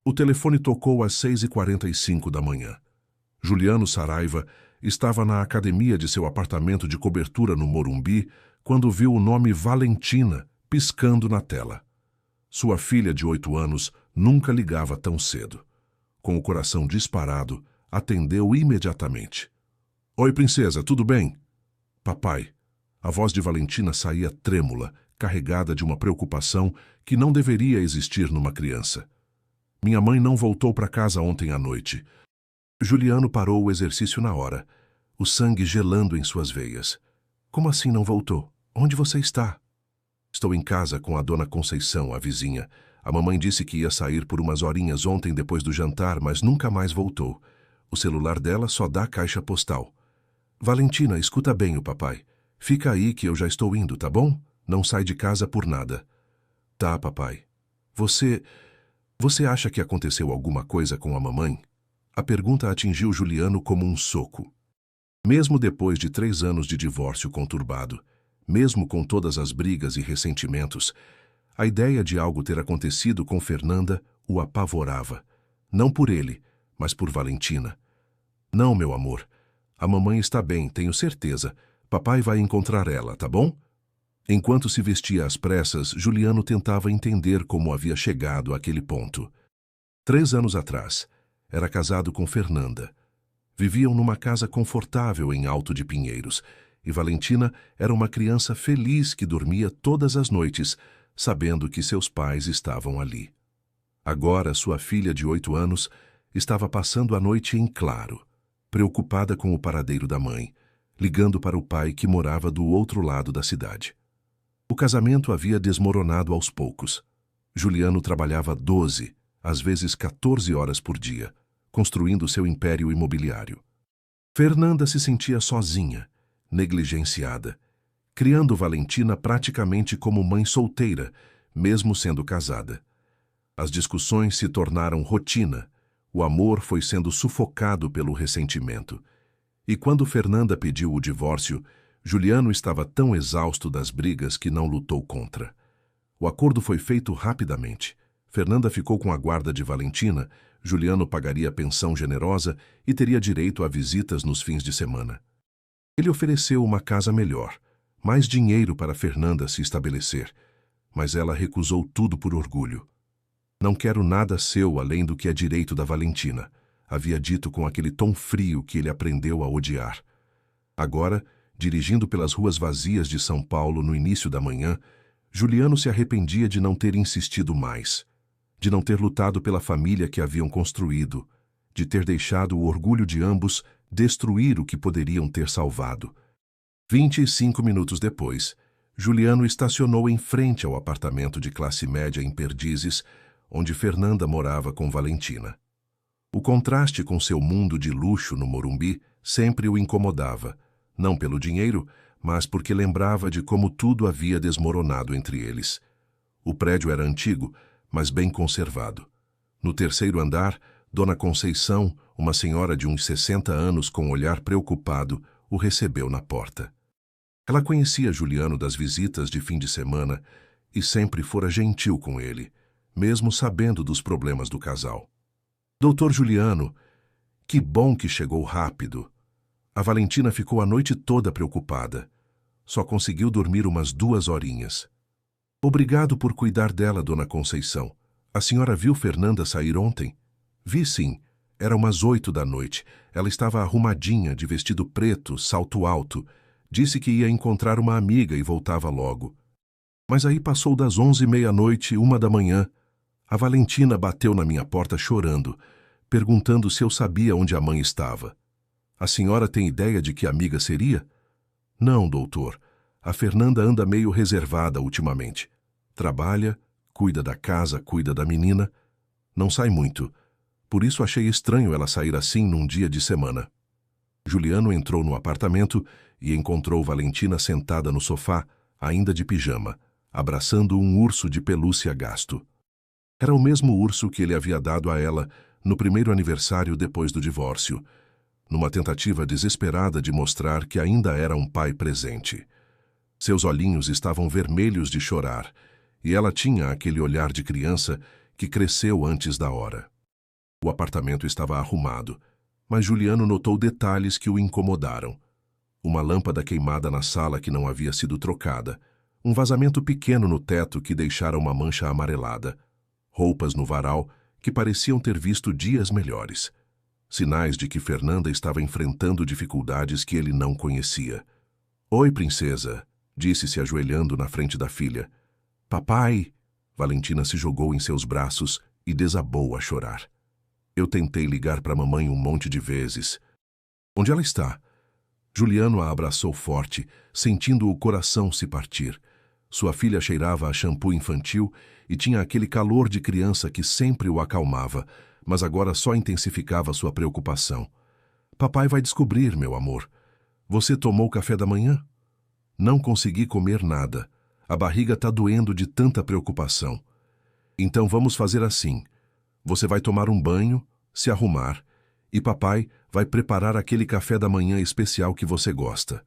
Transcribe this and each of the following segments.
O telefone tocou às 6h45 da manhã. Juliano Saraiva estava na academia de seu apartamento de cobertura no Morumbi quando viu o nome Valentina piscando na tela. Sua filha de 8 anos nunca ligava tão cedo. Com o coração disparado, atendeu imediatamente. "Oi, princesa, tudo bem?" "Papai." A voz de Valentina saía trêmula, carregada de uma preocupação que não deveria existir numa criança. "Minha mãe não voltou para casa ontem à noite." Juliano parou o exercício na hora, o sangue gelando em suas veias. "Como assim não voltou? Onde você está?" "Estou em casa com a dona Conceição, a vizinha. A mamãe disse que ia sair por umas horinhas ontem depois do jantar, mas nunca mais voltou. O celular dela só dá caixa postal." "Valentina, escuta bem o papai. Fica aí que eu já estou indo, tá bom? Não sai de casa por nada." "Tá, papai. Você acha que aconteceu alguma coisa com a mamãe?" A pergunta atingiu Juliano como um soco. Mesmo depois de 3 anos de divórcio conturbado, mesmo com todas as brigas e ressentimentos, a ideia de algo ter acontecido com Fernanda o apavorava. Não por ele, mas por Valentina. "Não, meu amor. A mamãe está bem, tenho certeza. Papai vai encontrar ela, tá bom?" Enquanto se vestia às pressas, Juliano tentava entender como havia chegado àquele ponto. 3 anos atrás, era casado com Fernanda. Viviam numa casa confortável em Alto de Pinheiros, e Valentina era uma criança feliz que dormia todas as noites, sabendo que seus pais estavam ali. Agora, sua filha de 8 anos estava passando a noite em claro, preocupada com o paradeiro da mãe, ligando para o pai que morava do outro lado da cidade. O casamento havia desmoronado aos poucos. Juliano trabalhava 12, às vezes 14 horas por dia, construindo seu império imobiliário. Fernanda se sentia sozinha, negligenciada, criando Valentina praticamente como mãe solteira, mesmo sendo casada. As discussões se tornaram rotina, o amor foi sendo sufocado pelo ressentimento. E quando Fernanda pediu o divórcio, Juliano estava tão exausto das brigas que não lutou contra. O acordo foi feito rapidamente. Fernanda ficou com a guarda de Valentina, Juliano pagaria pensão generosa e teria direito a visitas nos fins de semana. Ele ofereceu uma casa melhor, mais dinheiro para Fernanda se estabelecer, mas ela recusou tudo por orgulho. "Não quero nada seu além do que é direito da Valentina", havia dito com aquele tom frio que ele aprendeu a odiar. Agora, dirigindo pelas ruas vazias de São Paulo no início da manhã, Juliano se arrependia de não ter insistido mais, de não ter lutado pela família que haviam construído, de ter deixado o orgulho de ambos destruir o que poderiam ter salvado. 25 minutos depois, Juliano estacionou em frente ao apartamento de classe média em Perdizes, onde Fernanda morava com Valentina. O contraste com seu mundo de luxo no Morumbi sempre o incomodava, não pelo dinheiro, mas porque lembrava de como tudo havia desmoronado entre eles. O prédio era antigo, mas bem conservado. No 3º andar, Dona Conceição, uma senhora de uns 60 anos com um olhar preocupado, o recebeu na porta. Ela conhecia Juliano das visitas de fim de semana e sempre fora gentil com ele, mesmo sabendo dos problemas do casal. "Doutor Juliano, que bom que chegou rápido." A Valentina ficou a noite toda preocupada. Só conseguiu dormir umas 2 horinhas. "Obrigado por cuidar dela, Dona Conceição. A senhora viu Fernanda sair ontem?" "Vi sim. Era umas 8 da noite. Ela estava arrumadinha, de vestido preto, salto alto. Disse que ia encontrar uma amiga e voltava logo. Mas aí passou das 11h30, 1 da manhã. A Valentina bateu na minha porta chorando, perguntando se eu sabia onde a mãe estava. A senhora tem ideia de que amiga seria?" "Não, doutor. A Fernanda anda meio reservada ultimamente. Trabalha, cuida da casa, cuida da menina. Não sai muito. Por isso achei estranho ela sair assim num dia de semana." Juliano entrou no apartamento e encontrou Valentina sentada no sofá, ainda de pijama, abraçando um urso de pelúcia gasto. Era o mesmo urso que ele havia dado a ela no primeiro aniversário depois do divórcio, numa tentativa desesperada de mostrar que ainda era um pai presente. Seus olhinhos estavam vermelhos de chorar, e ela tinha aquele olhar de criança que cresceu antes da hora. O apartamento estava arrumado, mas Juliano notou detalhes que o incomodaram. Uma lâmpada queimada na sala que não havia sido trocada, um vazamento pequeno no teto que deixara uma mancha amarelada, roupas no varal que pareciam ter visto dias melhores. Sinais de que Fernanda estava enfrentando dificuldades que ele não conhecia. "Oi, princesa", disse se ajoelhando na frente da filha. "Papai!" Valentina se jogou em seus braços e desabou a chorar. "Eu tentei ligar para a mamãe um monte de vezes." "Onde ela está?" Juliano a abraçou forte, sentindo o coração se partir. Sua filha cheirava a shampoo infantil e tinha aquele calor de criança que sempre o acalmava, mas agora só intensificava sua preocupação. "Papai vai descobrir, meu amor. Você tomou café da manhã?" "Não consegui comer nada. A barriga está doendo de tanta preocupação." "Então vamos fazer assim. Você vai tomar um banho, se arrumar, e papai vai preparar aquele café da manhã especial que você gosta.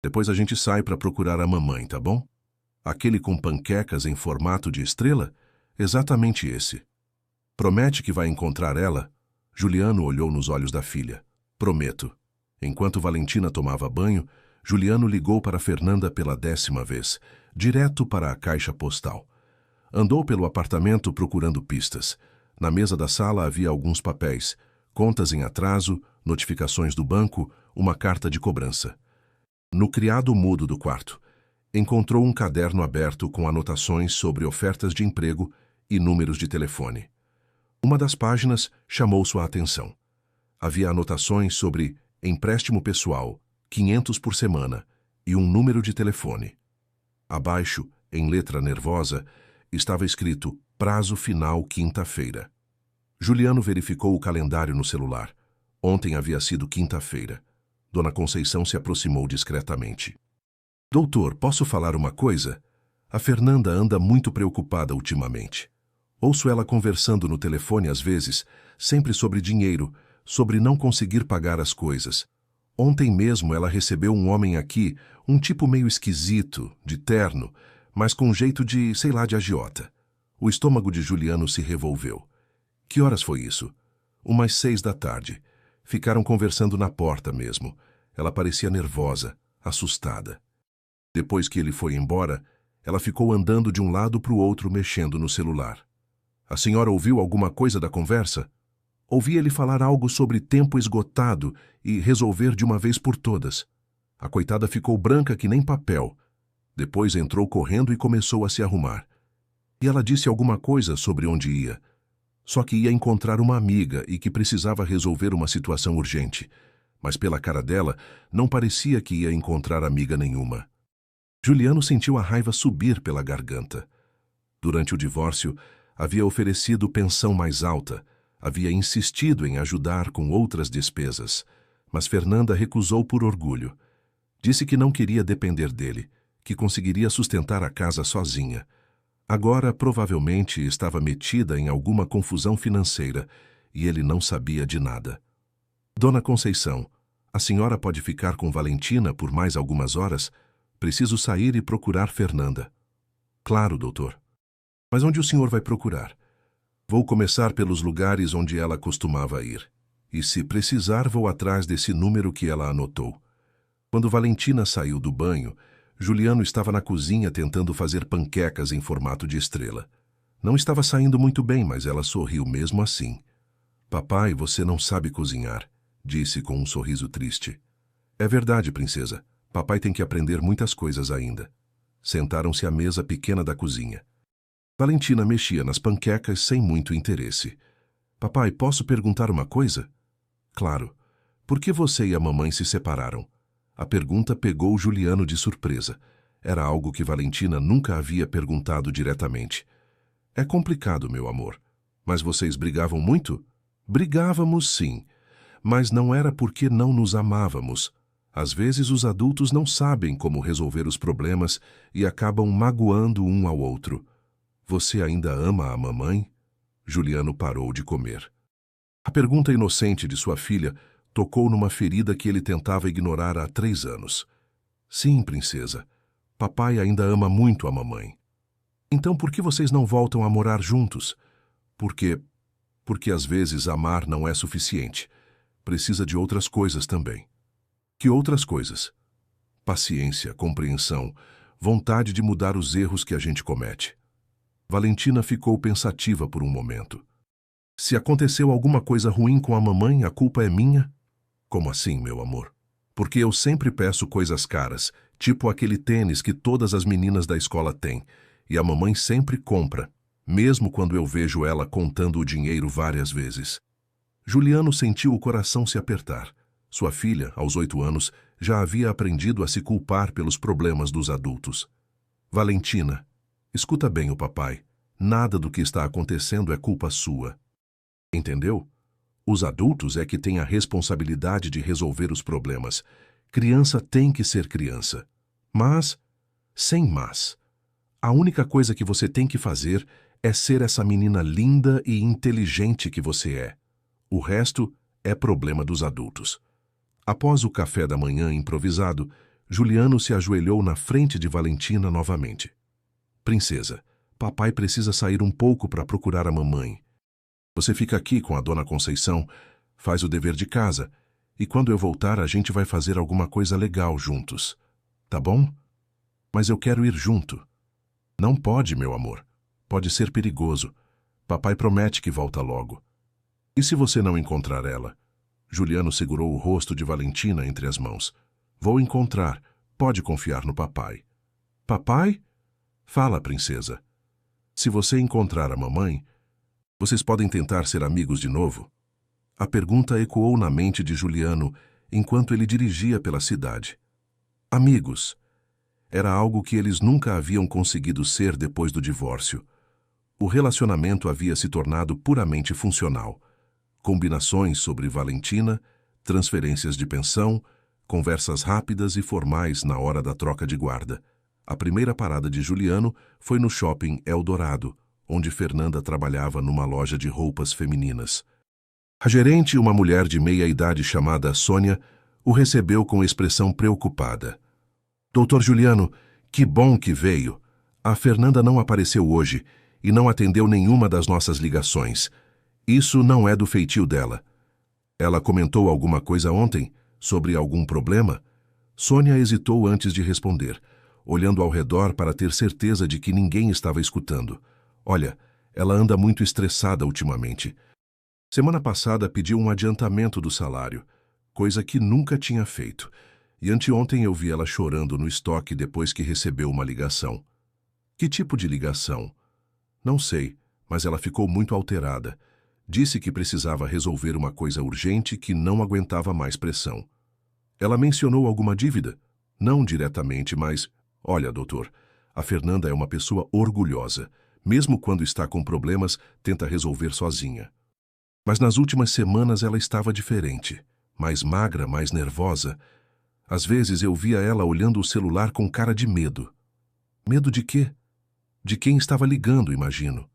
Depois a gente sai para procurar a mamãe, tá bom? Aquele com panquecas em formato de estrela? Exatamente esse." "Promete que vai encontrar ela?" Juliano olhou nos olhos da filha. "Prometo." Enquanto Valentina tomava banho, Juliano ligou para Fernanda pela 10ª vez, direto para a caixa postal. Andou pelo apartamento procurando pistas. Na mesa da sala havia alguns papéis, contas em atraso, notificações do banco, uma carta de cobrança. No criado mudo do quarto, encontrou um caderno aberto com anotações sobre ofertas de emprego e números de telefone. Uma das páginas chamou sua atenção. Havia anotações sobre empréstimo pessoal, 500 por semana, e um número de telefone. Abaixo, em letra nervosa, estava escrito prazo final quinta-feira. Juliano verificou o calendário no celular. Ontem havia sido quinta-feira. Dona Conceição se aproximou discretamente. "Doutor, posso falar uma coisa? A Fernanda anda muito preocupada ultimamente. Ouço ela conversando no telefone às vezes, sempre sobre dinheiro, sobre não conseguir pagar as coisas. Ontem mesmo ela recebeu um homem aqui, um tipo meio esquisito, de terno, mas com jeito de, sei lá, de agiota." O estômago de Juliano se revolveu. "Que horas foi isso?" "Umas 6 da tarde. Ficaram conversando na porta mesmo. Ela parecia nervosa, assustada. Depois que ele foi embora, ela ficou andando de um lado para o outro mexendo no celular." "A senhora ouviu alguma coisa da conversa?" "Ouvi ele falar algo sobre tempo esgotado e resolver de uma vez por todas." A coitada ficou branca que nem papel. Depois entrou correndo e começou a se arrumar. E ela disse alguma coisa sobre onde ia. Só que ia encontrar uma amiga e que precisava resolver uma situação urgente. Mas pela cara dela, não parecia que ia encontrar amiga nenhuma. Juliano sentiu a raiva subir pela garganta. Durante o divórcio, havia oferecido pensão mais alta, havia insistido em ajudar com outras despesas, mas Fernanda recusou por orgulho. Disse que não queria depender dele, que conseguiria sustentar a casa sozinha. Agora, provavelmente, estava metida em alguma confusão financeira e ele não sabia de nada. "Dona Conceição, a senhora pode ficar com Valentina por mais algumas horas? Preciso sair e procurar Fernanda." "Claro, doutor." "Mas onde o senhor vai procurar?" "Vou começar pelos lugares onde ela costumava ir. E se precisar, vou atrás desse número que ela anotou." Quando Valentina saiu do banho, Juliano estava na cozinha tentando fazer panquecas em formato de estrela. Não estava saindo muito bem, mas ela sorriu mesmo assim. "Papai, você não sabe cozinhar", disse com um sorriso triste. "É verdade, princesa. Papai tem que aprender muitas coisas ainda." Sentaram-se à mesa pequena da cozinha. Valentina mexia nas panquecas sem muito interesse. "Papai, posso perguntar uma coisa?" "Claro. Por que você e a mamãe se separaram?" A pergunta pegou Juliano de surpresa. Era algo que Valentina nunca havia perguntado diretamente. "É complicado, meu amor. Mas vocês brigavam muito?" "Brigávamos, sim. Mas não era porque não nos amávamos. Às vezes os adultos não sabem como resolver os problemas e acabam magoando um ao outro." "Você ainda ama a mamãe?" Juliano parou de comer. A pergunta inocente de sua filha tocou numa ferida que ele tentava ignorar há 3 anos. "Sim, princesa. Papai ainda ama muito a mamãe." "Então por que vocês não voltam a morar juntos?" "Porque Porque às vezes amar não é suficiente. Precisa de outras coisas também. Que outras coisas? Paciência, compreensão, vontade de mudar os erros que a gente comete. Valentina ficou pensativa por um momento. Se aconteceu alguma coisa ruim com a mamãe, a culpa é minha? Como assim, meu amor? Porque eu sempre peço coisas caras, tipo aquele tênis que todas as meninas da escola têm, e a mamãe sempre compra, mesmo quando eu vejo ela contando o dinheiro várias vezes. Juliano sentiu o coração se apertar. Sua filha, aos 8 anos, já havia aprendido a se culpar pelos problemas dos adultos. Valentina, escuta bem o papai. Nada do que está acontecendo é culpa sua. Entendeu? Os adultos é que têm a responsabilidade de resolver os problemas. Criança tem que ser criança. Mas, sem mas, a única coisa que você tem que fazer é ser essa menina linda e inteligente que você é. O resto é problema dos adultos. Após o café da manhã improvisado, Juliano se ajoelhou na frente de Valentina novamente. Princesa, papai precisa sair um pouco para procurar a mamãe. Você fica aqui com a dona Conceição, faz o dever de casa, e quando eu voltar a gente vai fazer alguma coisa legal juntos. Tá bom? Mas eu quero ir junto. Não pode, meu amor. Pode ser perigoso. Papai promete que volta logo. E se você não encontrar ela? Juliano segurou o rosto de Valentina entre as mãos. Vou encontrar. Pode confiar no papai. Papai? Fala, princesa. Se você encontrar a mamãe, vocês podem tentar ser amigos de novo? A pergunta ecoou na mente de Juliano enquanto ele dirigia pela cidade. Amigos. Era algo que eles nunca haviam conseguido ser depois do divórcio. O relacionamento havia se tornado puramente funcional. Combinações sobre Valentina, transferências de pensão, conversas rápidas e formais na hora da troca de guarda. A primeira parada de Juliano foi no shopping Eldorado, onde Fernanda trabalhava numa loja de roupas femininas. A gerente, uma mulher de meia-idade chamada Sônia, o recebeu com expressão preocupada. Doutor Juliano, que bom que veio. A Fernanda não apareceu hoje e não atendeu nenhuma das nossas ligações. Isso não é do feitio dela. Ela comentou alguma coisa ontem? Sobre algum problema? Sônia hesitou antes de responder, olhando ao redor para ter certeza de que ninguém estava escutando. Olha, ela anda muito estressada ultimamente. Semana passada pediu um adiantamento do salário, coisa que nunca tinha feito. E anteontem eu vi ela chorando no estoque depois que recebeu uma ligação. Que tipo de ligação? Não sei, mas ela ficou muito alterada. Disse que precisava resolver uma coisa urgente que não aguentava mais pressão. Ela mencionou alguma dívida? Não diretamente, mas... Olha, doutor, a Fernanda é uma pessoa orgulhosa. Mesmo quando está com problemas, tenta resolver sozinha. Mas nas últimas semanas ela estava diferente. Mais magra, mais nervosa. Às vezes eu via ela olhando o celular com cara de medo. Medo de quê? De quem estava ligando, imagino.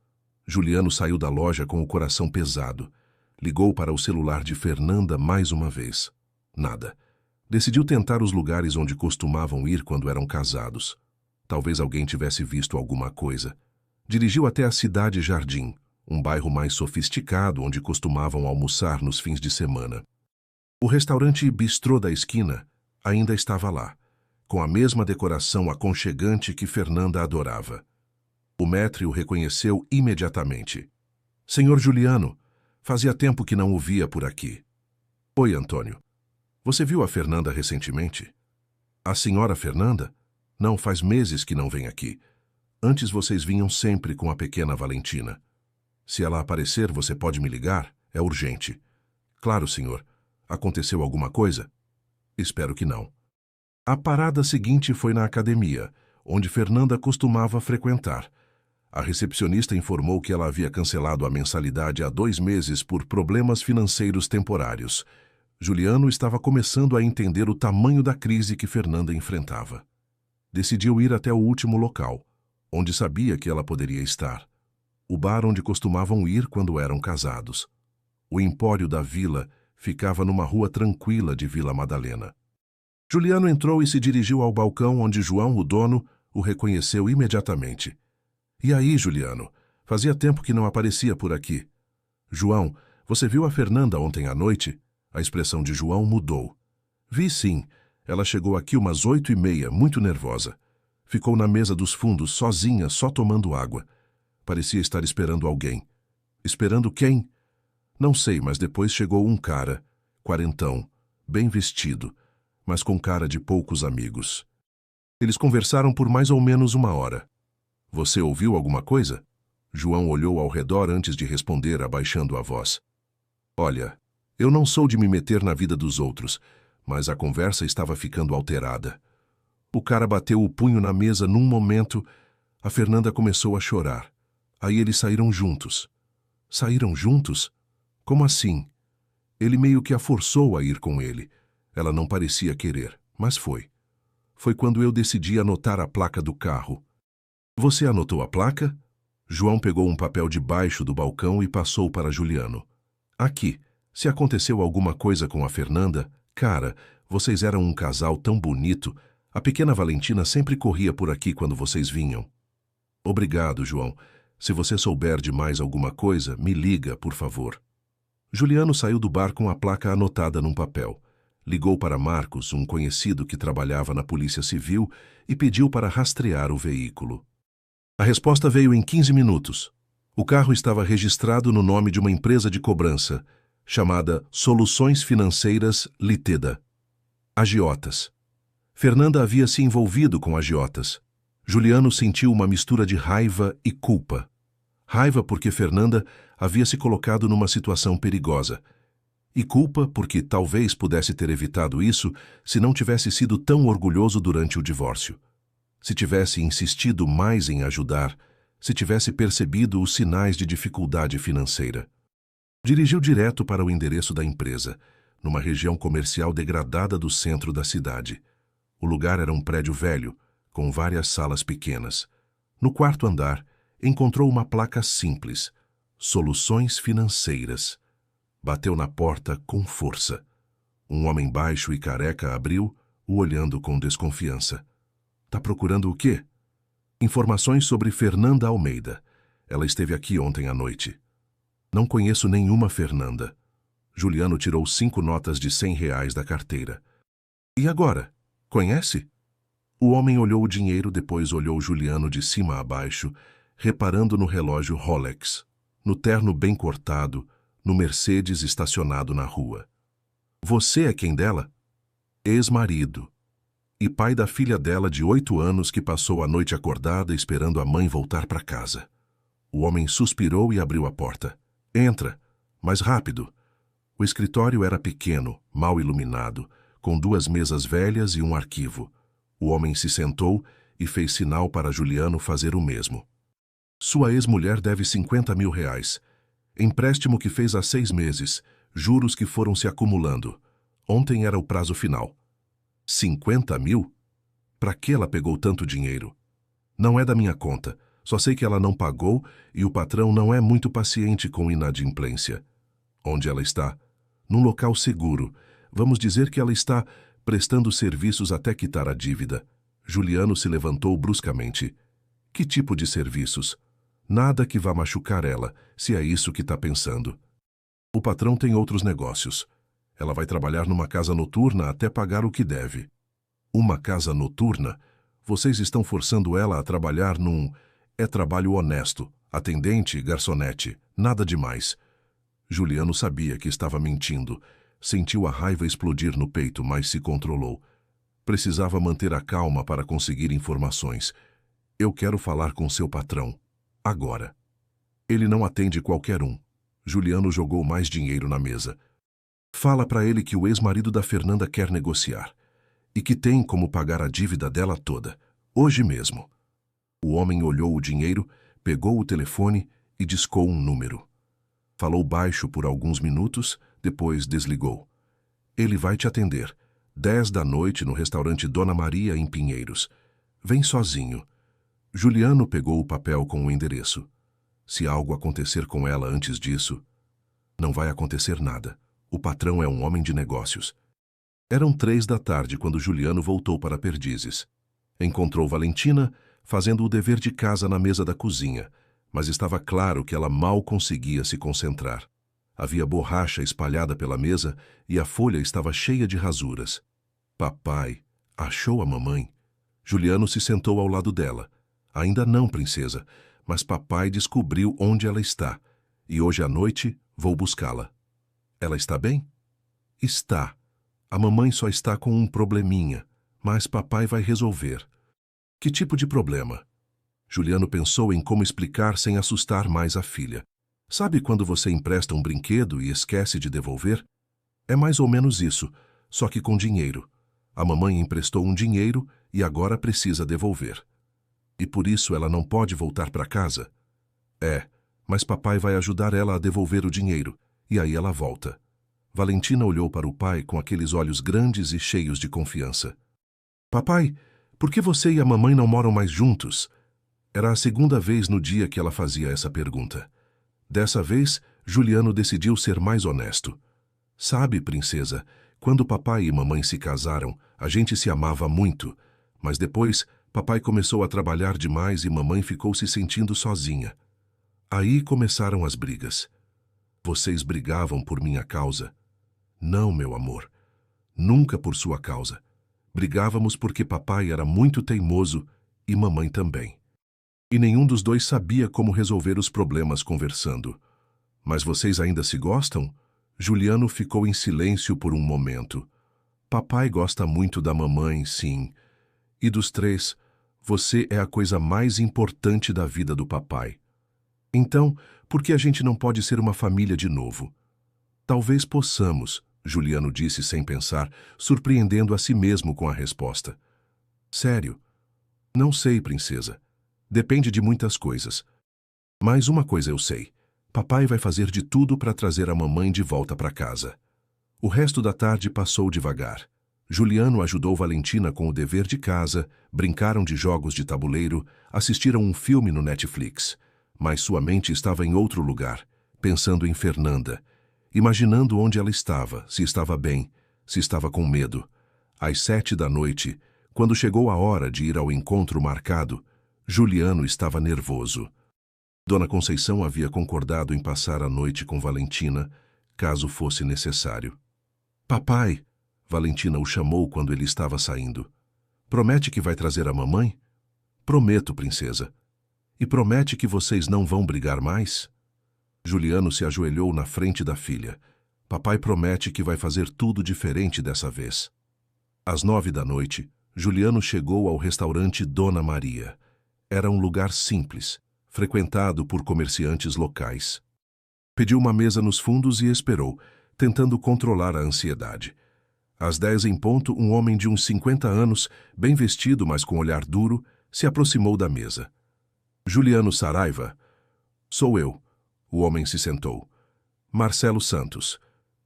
Juliano saiu da loja com o coração pesado. Ligou para o celular de Fernanda mais uma vez. Nada. Decidiu tentar os lugares onde costumavam ir quando eram casados. Talvez alguém tivesse visto alguma coisa. Dirigiu até a Cidade Jardim, um bairro mais sofisticado onde costumavam almoçar nos fins de semana. O restaurante Bistrô da esquina ainda estava lá, com a mesma decoração aconchegante que Fernanda adorava. O maître o reconheceu imediatamente. Senhor Juliano, fazia tempo que não o via por aqui. Oi, Antônio. Você viu a Fernanda recentemente? A senhora Fernanda? Não, faz meses que não vem aqui. Antes vocês vinham sempre com a pequena Valentina. Se ela aparecer, você pode me ligar? É urgente. Claro, senhor. Aconteceu alguma coisa? Espero que não. A parada seguinte foi na academia, onde Fernanda costumava frequentar. A recepcionista informou que ela havia cancelado a mensalidade há 2 meses por problemas financeiros temporários. Juliano estava começando a entender o tamanho da crise que Fernanda enfrentava. Decidiu ir até o último local, onde sabia que ela poderia estar. O bar onde costumavam ir quando eram casados. O Empório da Vila ficava numa rua tranquila de Vila Madalena. Juliano entrou e se dirigiu ao balcão onde João, o dono, o reconheceu imediatamente. E aí, Juliano? Fazia tempo que não aparecia por aqui. João, você viu a Fernanda ontem à noite? A expressão de João mudou. Vi sim. Ela chegou aqui umas 8h30, muito nervosa. Ficou na mesa dos fundos, sozinha, só tomando água. Parecia estar esperando alguém. Esperando quem? Não sei, mas depois chegou um cara, quarentão, bem vestido, mas com cara de poucos amigos. Eles conversaram por mais ou menos 1 hora. Você ouviu alguma coisa? João olhou ao redor antes de responder, abaixando a voz. Olha, eu não sou de me meter na vida dos outros, mas a conversa estava ficando alterada. O cara bateu o punho na mesa num momento. A Fernanda começou a chorar. Aí eles saíram juntos. Saíram juntos? Como assim? Ele meio que a forçou a ir com ele. Ela não parecia querer, mas foi. Foi quando eu decidi anotar a placa do carro. Você anotou a placa? João pegou um papel debaixo do balcão e passou para Juliano. Aqui, se aconteceu alguma coisa com a Fernanda, cara, vocês eram um casal tão bonito. A pequena Valentina sempre corria por aqui quando vocês vinham. Obrigado, João. Se você souber de mais alguma coisa, me liga, por favor. Juliano saiu do bar com a placa anotada num papel. Ligou para Marcos, um conhecido que trabalhava na Polícia Civil, e pediu para rastrear o veículo. A resposta veio em 15 minutos. O carro estava registrado no nome de uma empresa de cobrança, chamada Soluções Financeiras Liteda. Agiotas. Fernanda havia se envolvido com agiotas. Juliano sentiu uma mistura de raiva e culpa. Raiva porque Fernanda havia se colocado numa situação perigosa. E culpa porque talvez pudesse ter evitado isso se não tivesse sido tão orgulhoso durante o divórcio. Se tivesse insistido mais em ajudar, se tivesse percebido os sinais de dificuldade financeira. Dirigiu direto para o endereço da empresa, numa região comercial degradada do centro da cidade. O lugar era um prédio velho, com várias salas pequenas. No quarto andar, encontrou uma placa simples, Soluções Financeiras. Bateu na porta com força. Um homem baixo e careca abriu, o olhando com desconfiança. Tá procurando o quê? Informações sobre Fernanda Almeida. Ela esteve aqui ontem à noite. Não conheço nenhuma Fernanda. Juliano tirou 5 notas de R$ 100 da carteira. E agora? Conhece? O homem olhou o dinheiro, depois olhou Juliano de cima a baixo, reparando no relógio Rolex, no terno bem cortado, no Mercedes estacionado na rua. Você é quem dela? Ex-marido. E pai da filha dela de 8 anos que passou a noite acordada esperando a mãe voltar para casa. O homem suspirou e abriu a porta. Entra, mas rápido. O escritório era pequeno, mal iluminado, com 2 mesas velhas e um arquivo. O homem se sentou e fez sinal para Juliano fazer o mesmo. Sua ex-mulher deve R$ 50.000. Empréstimo que fez há 6 meses, juros que foram se acumulando. Ontem era o prazo final. 50 mil? Para que ela pegou tanto dinheiro? Não é da minha conta. Só sei que ela não pagou e o patrão não é muito paciente com inadimplência. Onde ela está? Num local seguro. Vamos dizer que ela está prestando serviços até quitar a dívida. Juliano se levantou bruscamente. Que tipo de serviços? Nada que vá machucar ela, se é isso que está pensando. O patrão tem outros negócios. Ela vai trabalhar numa casa noturna até pagar o que deve. Uma casa noturna? Vocês estão forçando ela a trabalhar num... É trabalho honesto, atendente, garçonete, nada demais. Juliano sabia que estava mentindo. Sentiu a raiva explodir no peito, mas se controlou. Precisava manter a calma para conseguir informações. Eu quero falar com seu patrão. Agora. Ele não atende qualquer um. Juliano jogou mais dinheiro na mesa. Fala para ele que o ex-marido da Fernanda quer negociar. E que tem como pagar a dívida dela toda. Hoje mesmo. O homem olhou o dinheiro, pegou o telefone e discou um número. Falou baixo por alguns minutos, depois desligou. Ele vai te atender. 10 da noite no restaurante Dona Maria, em Pinheiros. Vem sozinho. Juliano pegou o papel com o endereço. Se algo acontecer com ela antes disso, não vai acontecer nada. O patrão é um homem de negócios. Eram 3 da tarde quando Juliano voltou para Perdizes. Encontrou Valentina fazendo o dever de casa na mesa da cozinha, mas estava claro que ela mal conseguia se concentrar. Havia borracha espalhada pela mesa e a folha estava cheia de rasuras. Papai, achou a mamãe? Juliano se sentou ao lado dela. Ainda não, princesa, mas papai descobriu onde ela está. E hoje à noite vou buscá-la. Ela está bem? Está. A mamãe só está com um probleminha, mas papai vai resolver. Que tipo de problema? Juliano pensou em como explicar sem assustar mais a filha. Sabe quando você empresta um brinquedo e esquece de devolver? É mais ou menos isso, só que com dinheiro. A mamãe emprestou um dinheiro e agora precisa devolver. E por isso ela não pode voltar para casa? É, mas papai vai ajudar ela a devolver o dinheiro, e aí ela volta. Valentina olhou para o pai com aqueles olhos grandes e cheios de confiança. Papai, por que você e a mamãe não moram mais juntos? Era a segunda vez no dia que ela fazia essa pergunta. Dessa vez, Juliano decidiu ser mais honesto. Sabe, princesa, quando papai e mamãe se casaram, a gente se amava muito, mas depois papai começou a trabalhar demais e mamãe ficou se sentindo sozinha. Aí começaram as brigas. Vocês brigavam por minha causa? Não, meu amor. Nunca por sua causa. Brigávamos porque papai era muito teimoso e mamãe também. E nenhum dos dois sabia como resolver os problemas conversando. Mas vocês ainda se gostam? Juliano ficou em silêncio por um momento. Papai gosta muito da mamãe, sim. E dos três, você é a coisa mais importante da vida do papai. Então, por que a gente não pode ser uma família de novo? Talvez possamos, Juliano disse sem pensar, surpreendendo a si mesmo com a resposta. Sério? Não sei, princesa. Depende de muitas coisas. Mas uma coisa eu sei. Papai vai fazer de tudo para trazer a mamãe de volta para casa. O resto da tarde passou devagar. Juliano ajudou Valentina com o dever de casa, brincaram de jogos de tabuleiro, assistiram um filme no Netflix. Mas sua mente estava em outro lugar, pensando em Fernanda, imaginando onde ela estava, se estava bem, se estava com medo. Às 7 da noite, quando chegou a hora de ir ao encontro marcado, Juliano estava nervoso. Dona Conceição havia concordado em passar a noite com Valentina, caso fosse necessário. Papai, Valentina o chamou quando ele estava saindo. Promete que vai trazer a mamãe? Prometo, princesa. E promete que vocês não vão brigar mais? Juliano se ajoelhou na frente da filha. Papai promete que vai fazer tudo diferente dessa vez. Às 9 da noite, Juliano chegou ao restaurante Dona Maria. Era um lugar simples, frequentado por comerciantes locais. Pediu uma mesa nos fundos e esperou, tentando controlar a ansiedade. Às 10 em ponto, um homem de uns 50 anos, bem vestido, mas com olhar duro, se aproximou da mesa. Juliano Saraiva? Sou eu. O homem se sentou. Marcelo Santos.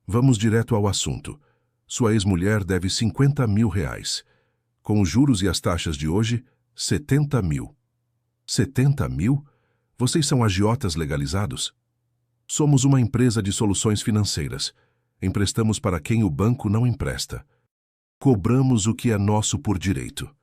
Vamos direto ao assunto. Sua ex-mulher deve 50 mil reais. Com os juros e as taxas de hoje, 70 mil. 70 mil? Vocês são agiotas legalizados? Somos uma empresa de soluções financeiras. Emprestamos para quem o banco não empresta. Cobramos o que é nosso por direito.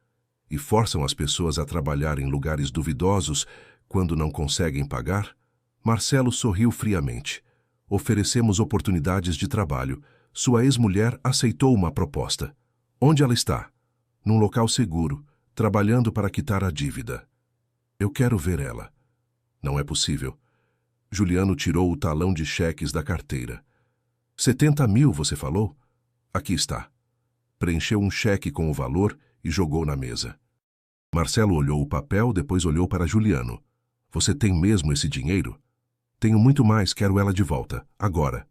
E forçam as pessoas a trabalhar em lugares duvidosos quando não conseguem pagar? Marcelo sorriu friamente. Oferecemos oportunidades de trabalho. Sua ex-mulher aceitou uma proposta. Onde ela está? Num local seguro, trabalhando para quitar a dívida. Eu quero ver ela. Não é possível. Juliano tirou o talão de cheques da carteira. 70 mil, você falou? Aqui está. Preencheu um cheque com o valor e jogou na mesa. Marcelo olhou o papel, depois olhou para Juliano. Você tem mesmo esse dinheiro? Tenho muito mais, quero ela de volta, agora.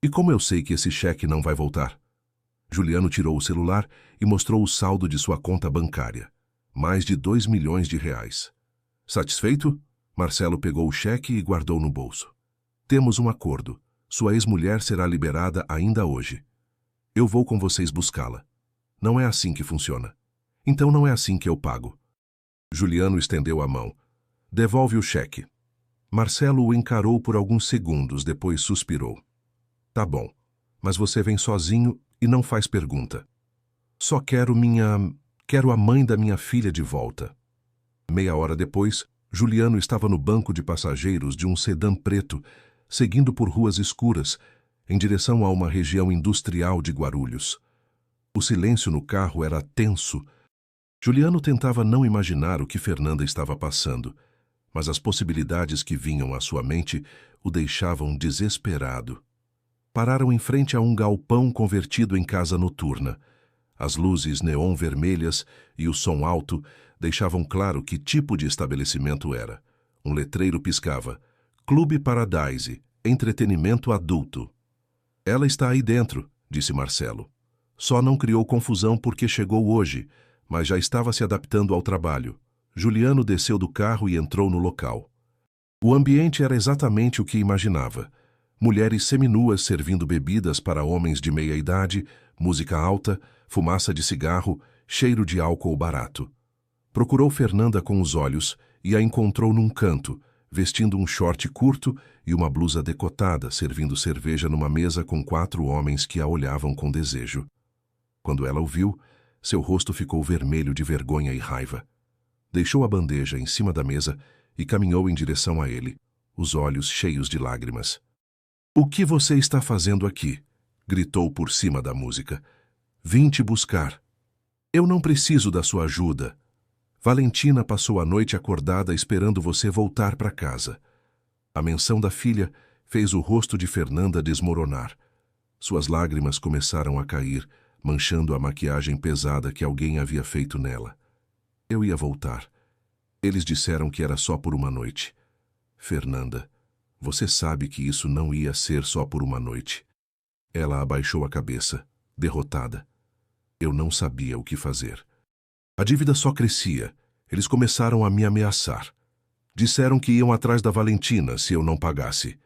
E como eu sei que esse cheque não vai voltar? Juliano tirou o celular e mostrou o saldo de sua conta bancária. Mais de 2 milhões de reais. Satisfeito? Marcelo pegou o cheque e guardou no bolso. Temos um acordo. Sua ex-mulher será liberada ainda hoje. Eu vou com vocês buscá-la. Não é assim que funciona. Então não é assim que eu pago. Juliano estendeu a mão. Devolve o cheque. Marcelo o encarou por alguns segundos, depois suspirou. Tá bom, mas você vem sozinho e não faz pergunta. Só quero a mãe da minha filha de volta. Meia hora depois, Juliano estava no banco de passageiros de um sedã preto, seguindo por ruas escuras, em direção a uma região industrial de Guarulhos. O silêncio no carro era tenso. Juliano tentava não imaginar o que Fernanda estava passando, mas as possibilidades que vinham à sua mente o deixavam desesperado. Pararam em frente a um galpão convertido em casa noturna. As luzes neon vermelhas e o som alto deixavam claro que tipo de estabelecimento era. Um letreiro piscava: Clube Paradise, entretenimento adulto. Ela está aí dentro, disse Marcelo. Só não criou confusão porque chegou hoje, mas já estava se adaptando ao trabalho. Juliano desceu do carro e entrou no local. O ambiente era exatamente o que imaginava. Mulheres seminuas servindo bebidas para homens de meia idade, música alta, fumaça de cigarro, cheiro de álcool barato. Procurou Fernanda com os olhos e a encontrou num canto, vestindo um short curto e uma blusa decotada, servindo cerveja numa mesa com 4 homens que a olhavam com desejo. Quando ela o viu, seu rosto ficou vermelho de vergonha e raiva. Deixou a bandeja em cima da mesa e caminhou em direção a ele, os olhos cheios de lágrimas. "O que você está fazendo aqui?" gritou por cima da música. "Vim te buscar. Eu não preciso da sua ajuda. Valentina passou a noite acordada esperando você voltar para casa." A menção da filha fez o rosto de Fernanda desmoronar. Suas lágrimas começaram a cair, manchando a maquiagem pesada que alguém havia feito nela. "Eu ia voltar. Eles disseram que era só por uma noite." "Fernanda, você sabe que isso não ia ser só por uma noite." Ela abaixou a cabeça, derrotada. "Eu não sabia o que fazer. A dívida só crescia. Eles começaram a me ameaçar. Disseram que iam atrás da Valentina se eu não pagasse."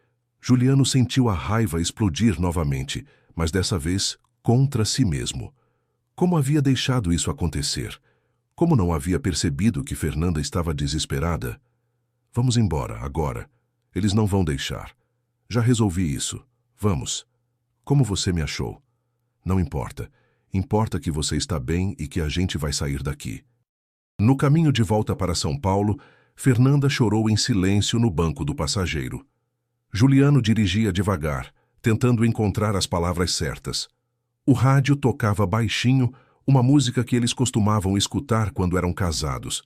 Juliano sentiu a raiva explodir novamente, mas dessa vez contra si mesmo. Como havia deixado isso acontecer? Como não havia percebido que Fernanda estava desesperada? "Vamos embora, agora. Eles não vão deixar. Já resolvi isso. Vamos. Como você me achou?" "Não importa. Importa que você está bem e que a gente vai sair daqui." No caminho de volta para São Paulo, Fernanda chorou em silêncio no banco do passageiro. Juliano dirigia devagar, tentando encontrar as palavras certas. O rádio tocava baixinho, uma música que eles costumavam escutar quando eram casados.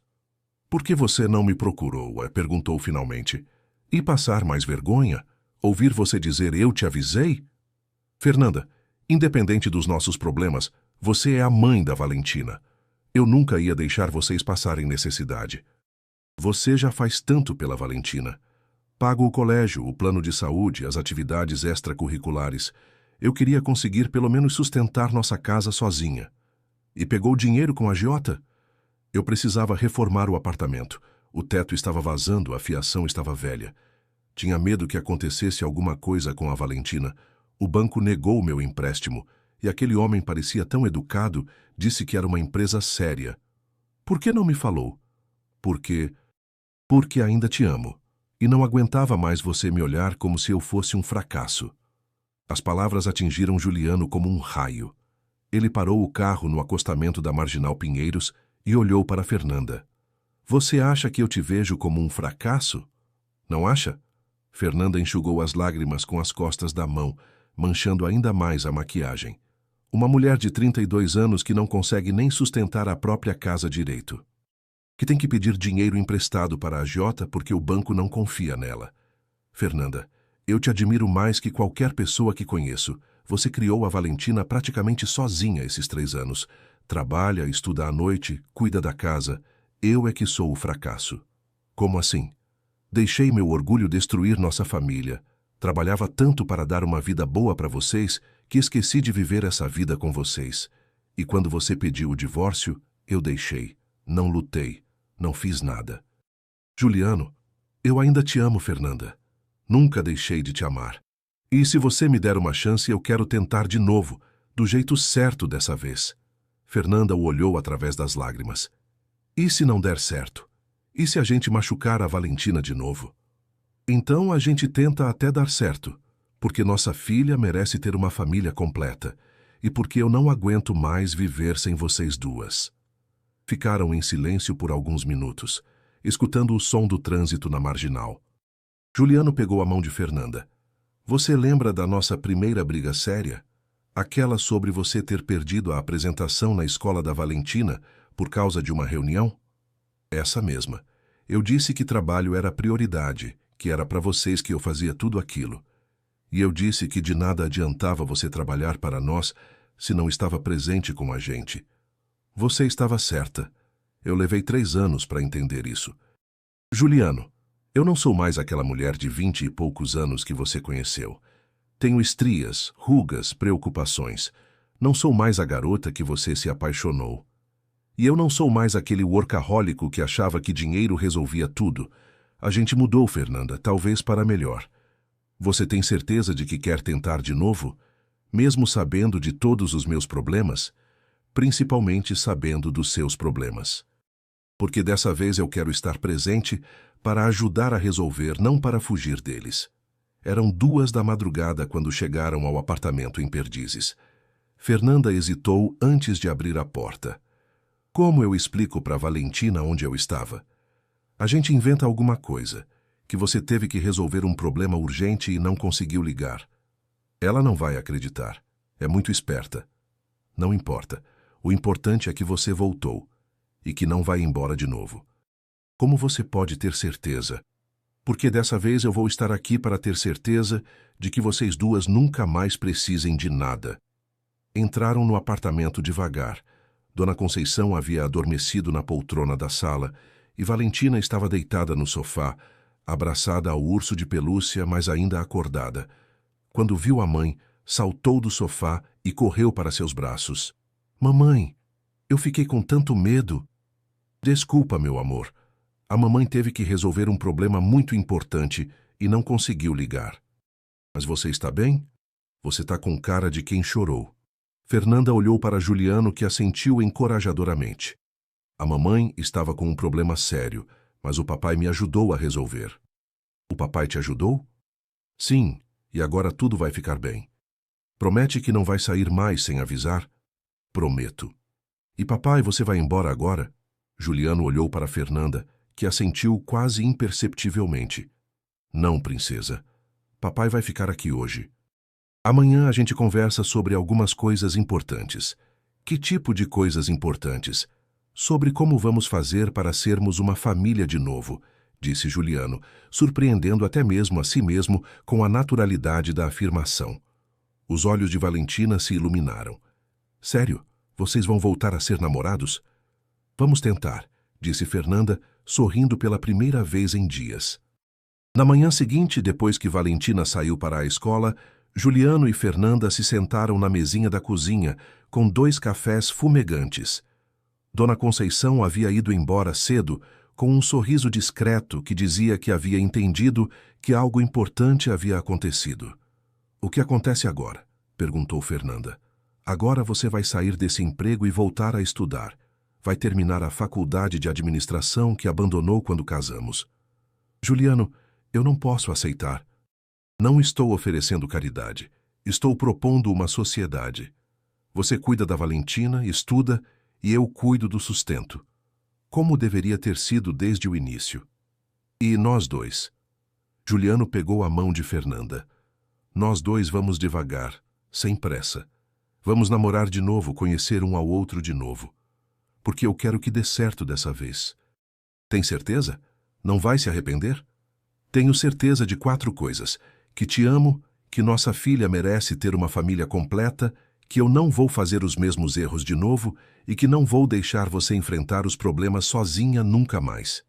"Por que você não me procurou?" perguntou finalmente. "E passar mais vergonha? Ouvir você dizer eu te avisei?" "Fernanda, independente dos nossos problemas, você é a mãe da Valentina. Eu nunca ia deixar vocês passarem necessidade. Você já faz tanto pela Valentina. Pago o colégio, o plano de saúde, as atividades extracurriculares. Eu queria conseguir pelo menos sustentar nossa casa sozinha. E pegou dinheiro com a agiota? Eu precisava reformar o apartamento. O teto estava vazando, a fiação estava velha. Tinha medo que acontecesse alguma coisa com a Valentina. O banco negou meu empréstimo, e aquele homem parecia tão educado, disse que era uma empresa séria. Por que não me falou?" Porque ainda te amo, e não aguentava mais você me olhar como se eu fosse um fracasso." As palavras atingiram Juliano como um raio. Ele parou o carro no acostamento da Marginal Pinheiros e olhou para Fernanda. "Você acha que eu te vejo como um fracasso? Não acha?" Fernanda enxugou as lágrimas com as costas da mão, manchando ainda mais a maquiagem. Uma mulher de 32 anos que não consegue nem sustentar a própria casa direito. Que tem que pedir dinheiro emprestado para a agiota porque o banco não confia nela. "Fernanda, eu te admiro mais que qualquer pessoa que conheço. Você criou a Valentina praticamente sozinha esses 3 anos. Trabalha, estuda à noite, cuida da casa. Eu é que sou o fracasso." "Como assim?" "Deixei meu orgulho destruir nossa família. Trabalhava tanto para dar uma vida boa para vocês que esqueci de viver essa vida com vocês. E quando você pediu o divórcio, eu deixei. Não lutei. Não fiz nada." "Juliano, eu ainda te amo, Fernanda. Nunca deixei de te amar. E se você me der uma chance, eu quero tentar de novo, do jeito certo dessa vez." Fernanda o olhou através das lágrimas. "E se não der certo? E se a gente machucar a Valentina de novo?" "Então a gente tenta até dar certo, porque nossa filha merece ter uma família completa, e porque eu não aguento mais viver sem vocês duas." Ficaram em silêncio por alguns minutos, escutando o som do trânsito na Marginal. Juliano pegou a mão de Fernanda. Você lembra da nossa primeira briga séria? Aquela sobre você ter perdido a apresentação na escola da Valentina por causa de uma reunião? Essa mesma. Eu disse que trabalho era prioridade, que era para vocês que eu fazia tudo aquilo. E eu disse que de nada adiantava você trabalhar para nós se não estava presente com a gente. Você estava certa. Eu levei 3 anos para entender isso. Juliano, eu não sou mais aquela mulher de 20 e poucos anos que você conheceu. Tenho estrias, rugas, preocupações. Não sou mais a garota que você se apaixonou. E eu não sou mais aquele workahólico que achava que dinheiro resolvia tudo. A gente mudou, Fernanda, talvez para melhor. Você tem certeza de que quer tentar de novo? Mesmo sabendo de todos os meus problemas? Principalmente sabendo dos seus problemas. Porque dessa vez eu quero estar presente para ajudar a resolver, não para fugir deles. Eram 2 da madrugada quando chegaram ao apartamento em Perdizes. Fernanda hesitou antes de abrir a porta. Como eu explico para Valentina onde eu estava? A gente inventa alguma coisa, que você teve que resolver um problema urgente e não conseguiu ligar. Ela não vai acreditar. É muito esperta. Não importa. O importante é que você voltou e que não vai embora de novo. Como você pode ter certeza? Porque dessa vez eu vou estar aqui para ter certeza de que vocês 2 nunca mais precisem de nada. Entraram no apartamento devagar. Dona Conceição havia adormecido na poltrona da sala e Valentina estava deitada no sofá, abraçada ao urso de pelúcia, mas ainda acordada. Quando viu a mãe, saltou do sofá e correu para seus braços. Mamãe, eu fiquei com tanto medo. Desculpa, meu amor. A mamãe teve que resolver um problema muito importante e não conseguiu ligar. Mas você está bem? Você está com cara de quem chorou. Fernanda olhou para Juliano, que assentiu encorajadoramente. A mamãe estava com um problema sério, mas o papai me ajudou a resolver. O papai te ajudou? Sim, e agora tudo vai ficar bem. Promete que não vai sair mais sem avisar? Prometo. E papai, você vai embora agora? Juliano olhou para Fernanda, que assentiu quase imperceptivelmente. Não, princesa. Papai vai ficar aqui hoje. Amanhã a gente conversa sobre algumas coisas importantes. Que tipo de coisas importantes? Sobre como vamos fazer para sermos uma família de novo, disse Juliano, surpreendendo até mesmo a si mesmo com a naturalidade da afirmação. Os olhos de Valentina se iluminaram. Sério? Vocês vão voltar a ser namorados? Vamos tentar, disse Fernanda, sorrindo pela primeira vez em dias. Na manhã seguinte, depois que Valentina saiu para a escola, Juliano e Fernanda se sentaram na mesinha da cozinha, com 2 cafés fumegantes. Dona Conceição havia ido embora cedo, com um sorriso discreto que dizia que havia entendido que algo importante havia acontecido. O que acontece agora? Perguntou Fernanda. Agora você vai sair desse emprego e voltar a estudar. Vai terminar a faculdade de administração que abandonou quando casamos. Juliano, eu não posso aceitar. Não estou oferecendo caridade. Estou propondo uma sociedade. Você cuida da Valentina, estuda, e eu cuido do sustento. Como deveria ter sido desde o início. E nós 2. Juliano pegou a mão de Fernanda. Nós 2 vamos devagar, sem pressa. Vamos namorar de novo, conhecer um ao outro de novo. Porque eu quero que dê certo dessa vez. Tem certeza? Não vai se arrepender? Tenho certeza de 4 coisas. Que te amo, que nossa filha merece ter uma família completa, que eu não vou fazer os mesmos erros de novo e que não vou deixar você enfrentar os problemas sozinha nunca mais.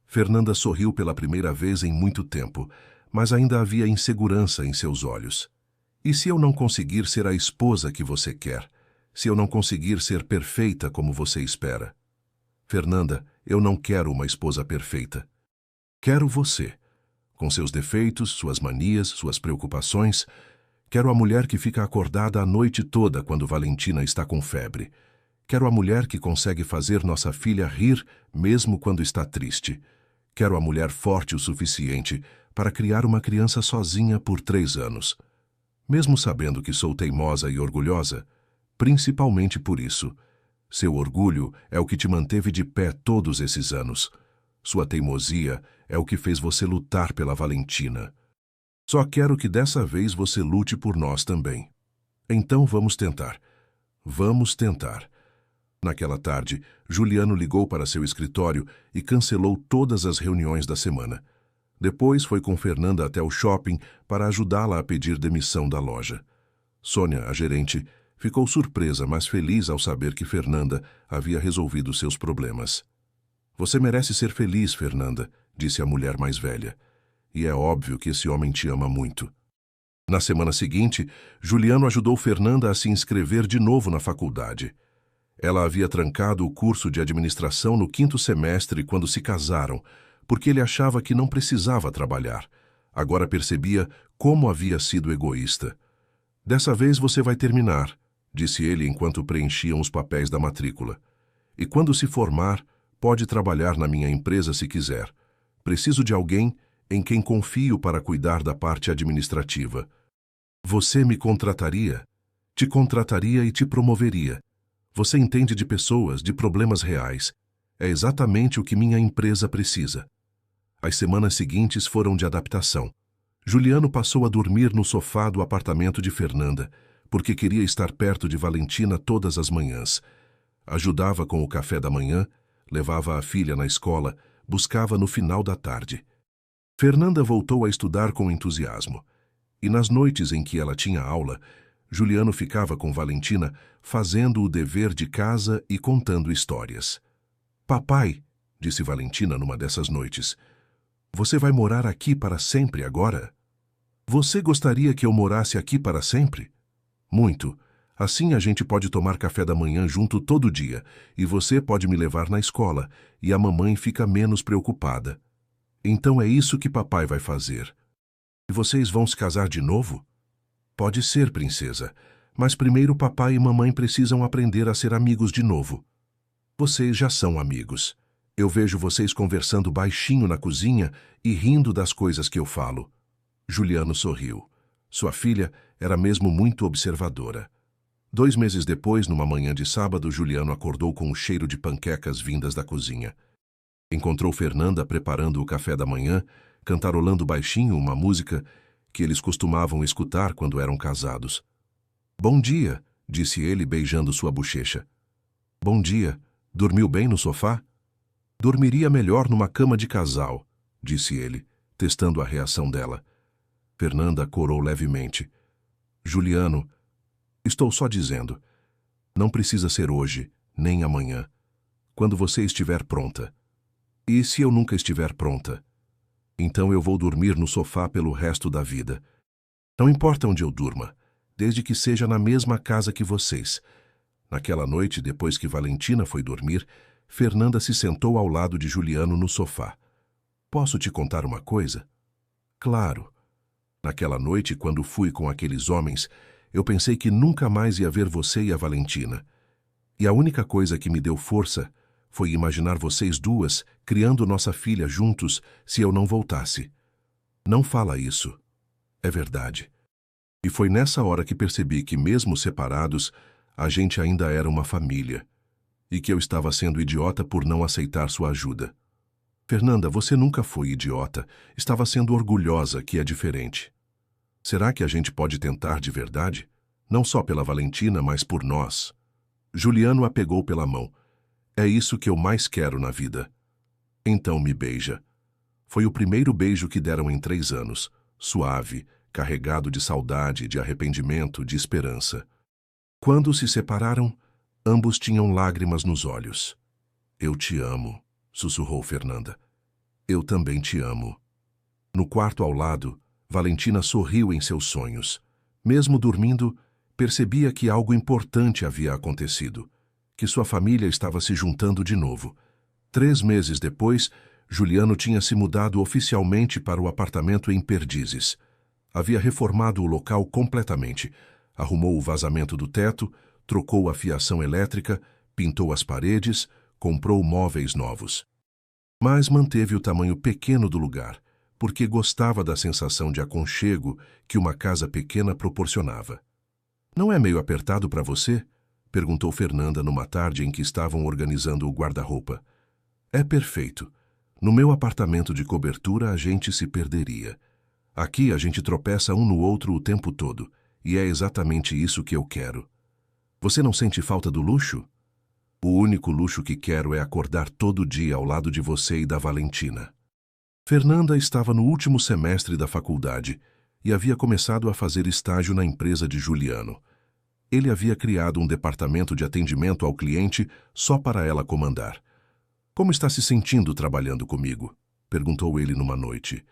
Fernanda sorriu pela primeira vez em muito tempo, mas ainda havia insegurança em seus olhos. E se eu não conseguir ser a esposa que você quer? Se eu não conseguir ser perfeita como você espera? Fernanda, eu não quero uma esposa perfeita. Quero você, com seus defeitos, suas manias, suas preocupações. Quero a mulher que fica acordada a noite toda quando Valentina está com febre. Quero a mulher que consegue fazer nossa filha rir mesmo quando está triste. Quero a mulher forte o suficiente para criar uma criança sozinha por 3 anos. Mesmo sabendo que sou teimosa e orgulhosa, principalmente por isso. Seu orgulho é o que te manteve de pé todos esses anos. Sua teimosia é o que fez você lutar pela Valentina. Só quero que dessa vez você lute por nós também. Então vamos tentar. Vamos tentar. Naquela tarde, Juliano ligou para seu escritório e cancelou todas as reuniões da semana. Depois foi com Fernanda até o shopping para ajudá-la a pedir demissão da loja. Sônia, a gerente, ficou surpresa, mas feliz ao saber que Fernanda havia resolvido seus problemas. Você merece ser feliz, Fernanda, disse a mulher mais velha. E é óbvio que esse homem te ama muito. Na semana seguinte, Juliano ajudou Fernanda a se inscrever de novo na faculdade. Ela havia trancado o curso de administração no 5º semestre quando se casaram, porque ele achava que não precisava trabalhar. Agora percebia como havia sido egoísta. Dessa vez você vai terminar, disse ele enquanto preenchiam os papéis da matrícula. E quando se formar, pode trabalhar na minha empresa se quiser. Preciso de alguém em quem confio para cuidar da parte administrativa. Você me contrataria? Te contrataria e te promoveria. Você entende de pessoas, de problemas reais. É exatamente o que minha empresa precisa. As semanas seguintes foram de adaptação. Juliano passou a dormir no sofá do apartamento de Fernanda, porque queria estar perto de Valentina todas as manhãs. Ajudava com o café da manhã, levava a filha na escola, buscava no final da tarde. Fernanda voltou a estudar com entusiasmo. E nas noites em que ela tinha aula, Juliano ficava com Valentina, fazendo o dever de casa e contando histórias. Papai, disse Valentina numa dessas noites, você vai morar aqui para sempre agora? Você gostaria que eu morasse aqui para sempre? Muito. Assim a gente pode tomar café da manhã junto todo dia, e você pode me levar na escola, e a mamãe fica menos preocupada. Então é isso que papai vai fazer. E vocês vão se casar de novo? Pode ser, princesa, mas primeiro papai e mamãe precisam aprender a ser amigos de novo. Vocês já são amigos. Eu vejo vocês conversando baixinho na cozinha e rindo das coisas que eu falo. Juliano sorriu. Sua filha era mesmo muito observadora. 2 meses depois, numa manhã de sábado, Juliano acordou com o cheiro de panquecas vindas da cozinha. Encontrou Fernanda preparando o café da manhã, cantarolando baixinho uma música que eles costumavam escutar quando eram casados. Bom dia, disse ele beijando sua bochecha. Bom dia. Dormiu bem no sofá? Dormiria melhor numa cama de casal, disse ele, testando a reação dela. Fernanda corou levemente. Juliano, estou só dizendo. Não precisa ser hoje, nem amanhã. Quando você estiver pronta. E se eu nunca estiver pronta? Então eu vou dormir no sofá pelo resto da vida. Não importa onde eu durma, desde que seja na mesma casa que vocês. Naquela noite, depois que Valentina foi dormir, Fernanda se sentou ao lado de Juliano no sofá. Posso te contar uma coisa? Claro. Naquela noite, quando fui com aqueles homens, eu pensei que nunca mais ia ver você e a Valentina. E a única coisa que me deu força foi imaginar vocês duas criando nossa filha juntos se eu não voltasse. Não fala isso. É verdade. E foi nessa hora que percebi que, mesmo separados, a gente ainda era uma família. E que eu estava sendo idiota por não aceitar sua ajuda. Fernanda, você nunca foi idiota. Estava sendo orgulhosa, que é diferente. Será que a gente pode tentar de verdade? Não só pela Valentina, mas por nós. Juliano a pegou pela mão. É isso que eu mais quero na vida. Então me beija. Foi o primeiro beijo que deram em 3 anos. Suave, carregado de saudade, de arrependimento, de esperança. Quando se separaram, ambos tinham lágrimas nos olhos. Eu te amo, sussurrou Fernanda. Eu também te amo. No quarto ao lado, Valentina sorriu em seus sonhos. Mesmo dormindo, percebia que algo importante havia acontecido, que sua família estava se juntando de novo. 3 meses depois, Juliano tinha se mudado oficialmente para o apartamento em Perdizes. Havia reformado o local completamente, arrumou o vazamento do teto, trocou a fiação elétrica, pintou as paredes, comprou móveis novos. Mas manteve o tamanho pequeno do lugar, porque gostava da sensação de aconchego que uma casa pequena proporcionava. Não é meio apertado para você? Perguntou Fernanda numa tarde em que estavam organizando o guarda-roupa. É perfeito. No meu apartamento de cobertura a gente se perderia. Aqui a gente tropeça um no outro o tempo todo, e é exatamente isso que eu quero. Você não sente falta do luxo? O único luxo que quero é acordar todo dia ao lado de você e da Valentina. Fernanda estava no último semestre da faculdade e havia começado a fazer estágio na empresa de Juliano. Ele havia criado um departamento de atendimento ao cliente só para ela comandar. Como está se sentindo trabalhando comigo? Perguntou ele numa noite.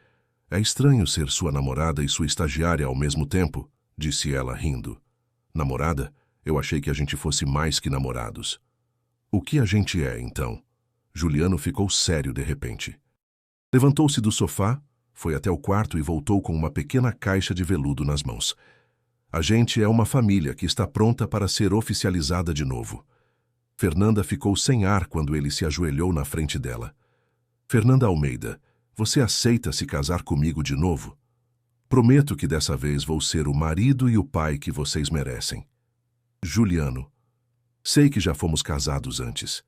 É estranho ser sua namorada e sua estagiária ao mesmo tempo, disse ela rindo. Namorada? Eu achei que a gente fosse mais que namorados. O que a gente é, então? Juliano ficou sério de repente. Levantou-se do sofá, foi até o quarto e voltou com uma pequena caixa de veludo nas mãos. A gente é uma família que está pronta para ser oficializada de novo. Fernanda ficou sem ar quando ele se ajoelhou na frente dela. Fernanda Almeida, você aceita se casar comigo de novo? Prometo que dessa vez vou ser o marido e o pai que vocês merecem. Juliano, sei que já fomos casados antes.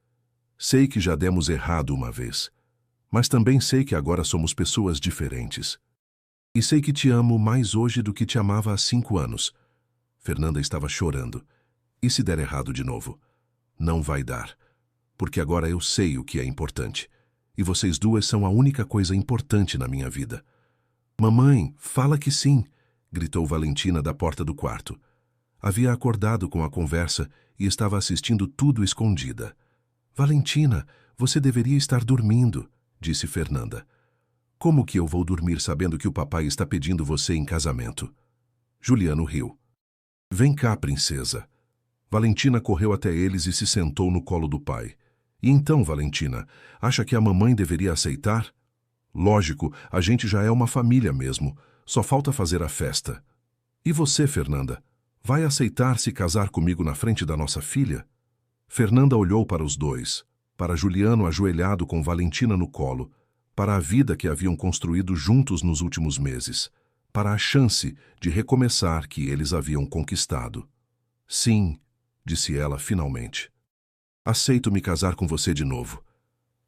Sei que já demos errado uma vez. Mas também sei que agora somos pessoas diferentes. E sei que te amo mais hoje do que te amava há 5 anos. Fernanda estava chorando. E se der errado de novo? Não vai dar. Porque agora eu sei o que é importante. E vocês duas são a única coisa importante na minha vida. Mamãe, fala que sim, gritou Valentina da porta do quarto. Havia acordado com a conversa e estava assistindo tudo escondida. Valentina, você deveria estar dormindo, disse Fernanda. Como que eu vou dormir sabendo que o papai está pedindo você em casamento? Juliano riu. Vem cá, princesa. Valentina correu até eles e se sentou no colo do pai. E então, Valentina, acha que a mamãe deveria aceitar? Lógico, a gente já é uma família mesmo. Só falta fazer a festa. E você, Fernanda? Vai aceitar se casar comigo na frente da nossa filha? Fernanda olhou para os dois, para Juliano ajoelhado com Valentina no colo, para a vida que haviam construído juntos nos últimos meses, para a chance de recomeçar que eles haviam conquistado. Sim, disse ela finalmente. Aceito me casar com você de novo.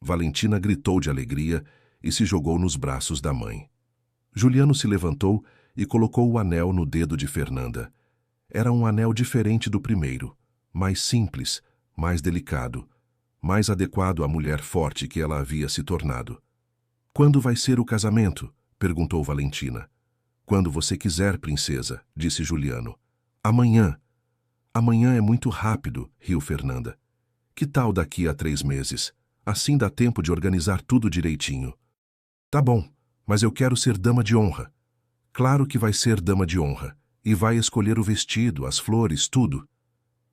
Valentina gritou de alegria e se jogou nos braços da mãe. Juliano se levantou e colocou o anel no dedo de Fernanda. Era um anel diferente do primeiro, mais simples, mais delicado, mais adequado à mulher forte que ela havia se tornado. Quando vai ser o casamento? Perguntou Valentina. Quando você quiser, princesa, disse Juliano. Amanhã. Amanhã é muito rápido, riu Fernanda. Que tal daqui a 3 meses? Assim dá tempo de organizar tudo direitinho. Tá bom, mas eu quero ser dama de honra. Claro que vai ser dama de honra. E vai escolher o vestido, as flores, tudo.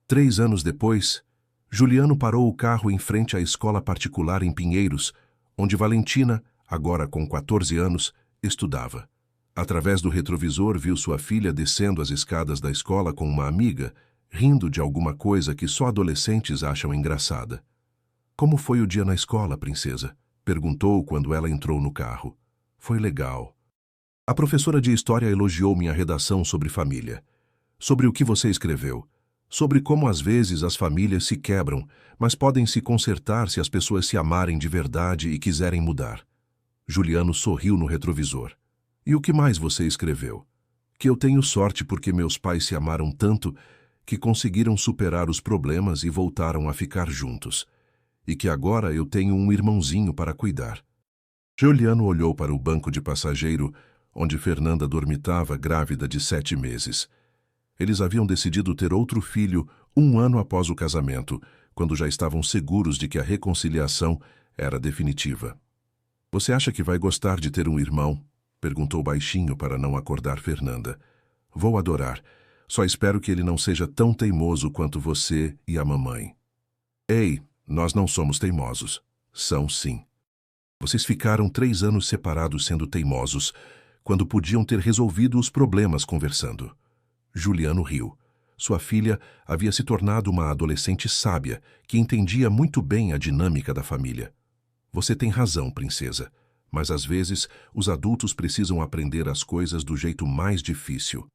3 anos depois, Juliano parou o carro em frente à escola particular em Pinheiros, onde Valentina, agora com 14 anos, estudava. Através do retrovisor viu sua filha descendo as escadas da escola com uma amiga, rindo de alguma coisa que só adolescentes acham engraçada. Como foi o dia na escola, princesa? Perguntou quando ela entrou no carro. Foi legal. A professora de história elogiou minha redação sobre família. Sobre o que você escreveu. Sobre como às vezes as famílias se quebram, mas podem se consertar se as pessoas se amarem de verdade e quiserem mudar. Juliano sorriu no retrovisor. E o que mais você escreveu? Que eu tenho sorte porque meus pais se amaram tanto que conseguiram superar os problemas e voltaram a ficar juntos. E que agora eu tenho um irmãozinho para cuidar. Juliano olhou para o banco de passageiro, onde Fernanda dormitava grávida de 7 meses. Eles haviam decidido ter outro filho 1 ano após o casamento, quando já estavam seguros de que a reconciliação era definitiva. Você acha que vai gostar de ter um irmão? Perguntou baixinho para não acordar Fernanda. Vou adorar. Só espero que ele não seja tão teimoso quanto você e a mamãe. Ei, nós não somos teimosos. São sim. Vocês ficaram 3 anos separados sendo teimosos, quando podiam ter resolvido os problemas conversando. Juliano riu. Sua filha havia se tornado uma adolescente sábia, que entendia muito bem a dinâmica da família. Você tem razão, princesa, mas às vezes os adultos precisam aprender as coisas do jeito mais difícil.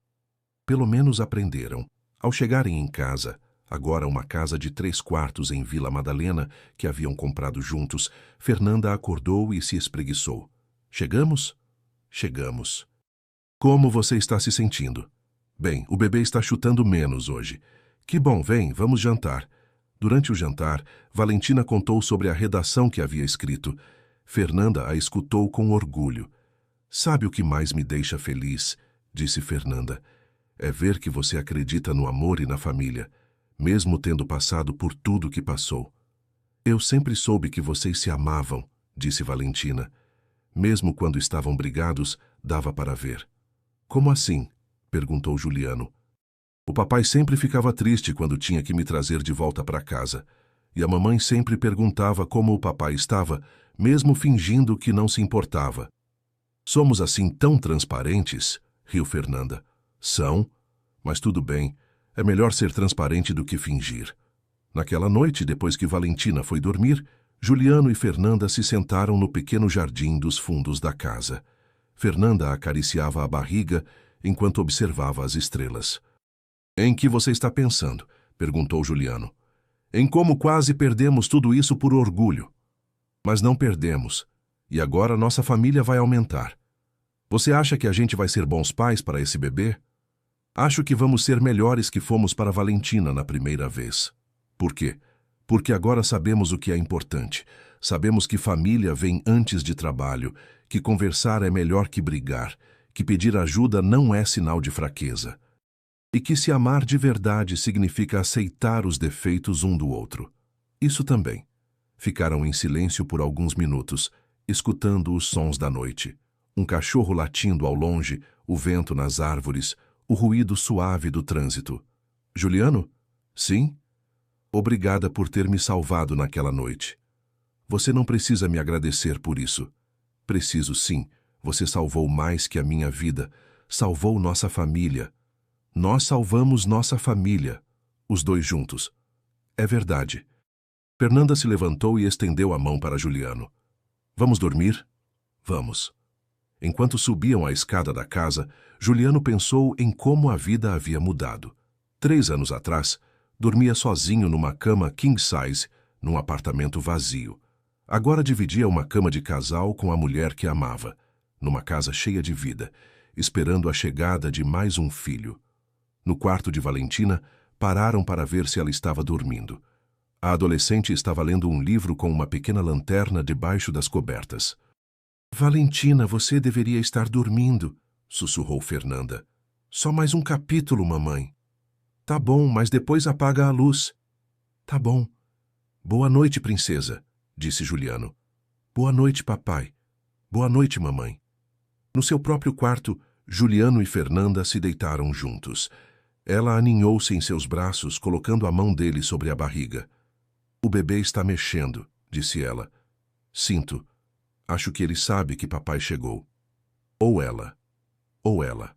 Pelo menos aprenderam. Ao chegarem em casa, agora uma casa de 3 quartos em Vila Madalena, que haviam comprado juntos, Fernanda acordou e se espreguiçou. Chegamos? Chegamos. Como você está se sentindo? Bem, o bebê está chutando menos hoje. Que bom, vem, vamos jantar. Durante o jantar, Valentina contou sobre a redação que havia escrito. Fernanda a escutou com orgulho. Sabe o que mais me deixa feliz? Disse Fernanda. É ver que você acredita no amor e na família, mesmo tendo passado por tudo que passou. Eu sempre soube que vocês se amavam, disse Valentina. Mesmo quando estavam brigados, dava para ver. Como assim? Perguntou Juliano. O papai sempre ficava triste quando tinha que me trazer de volta para casa. E a mamãe sempre perguntava como o papai estava, mesmo fingindo que não se importava. Somos assim tão transparentes? Riu Fernanda. São, mas tudo bem. É melhor ser transparente do que fingir. Naquela noite, depois que Valentina foi dormir, Juliano e Fernanda se sentaram no pequeno jardim dos fundos da casa. Fernanda acariciava a barriga enquanto observava as estrelas. Em que você está pensando? Perguntou Juliano. Em como quase perdemos tudo isso por orgulho. Mas não perdemos. E agora nossa família vai aumentar. Você acha que a gente vai ser bons pais para esse bebê? Acho que vamos ser melhores que fomos para Valentina na primeira vez. Por quê? Porque agora sabemos o que é importante. Sabemos que família vem antes de trabalho, que conversar é melhor que brigar, que pedir ajuda não é sinal de fraqueza. E que se amar de verdade significa aceitar os defeitos um do outro. Isso também. Ficaram em silêncio por alguns minutos, escutando os sons da noite. Um cachorro latindo ao longe, o vento nas árvores, o ruído suave do trânsito. Juliano? Sim? Obrigada por ter me salvado naquela noite. Você não precisa me agradecer por isso. Preciso sim. Você salvou mais que a minha vida. Salvou nossa família. Nós salvamos nossa família. Os dois juntos. É verdade. Fernanda se levantou e estendeu a mão para Juliano. Vamos dormir? Vamos. Enquanto subiam a escada da casa, Juliano pensou em como a vida havia mudado. 3 anos atrás, dormia sozinho numa cama king size, num apartamento vazio. Agora dividia uma cama de casal com a mulher que amava, numa casa cheia de vida, esperando a chegada de mais um filho. No quarto de Valentina, pararam para ver se ela estava dormindo. A adolescente estava lendo um livro com uma pequena lanterna debaixo das cobertas. Valentina, você deveria estar dormindo, sussurrou Fernanda. Só mais um capítulo, mamãe. Tá bom, mas depois apaga a luz. Tá bom. Boa noite, princesa, disse Juliano. Boa noite, papai. Boa noite, mamãe. No seu próprio quarto, Juliano e Fernanda se deitaram juntos. Ela aninhou-se em seus braços, colocando a mão dele sobre a barriga. O bebê está mexendo, disse ela. Sinto. Acho que ele sabe que papai chegou. Ou ela. Ou ela.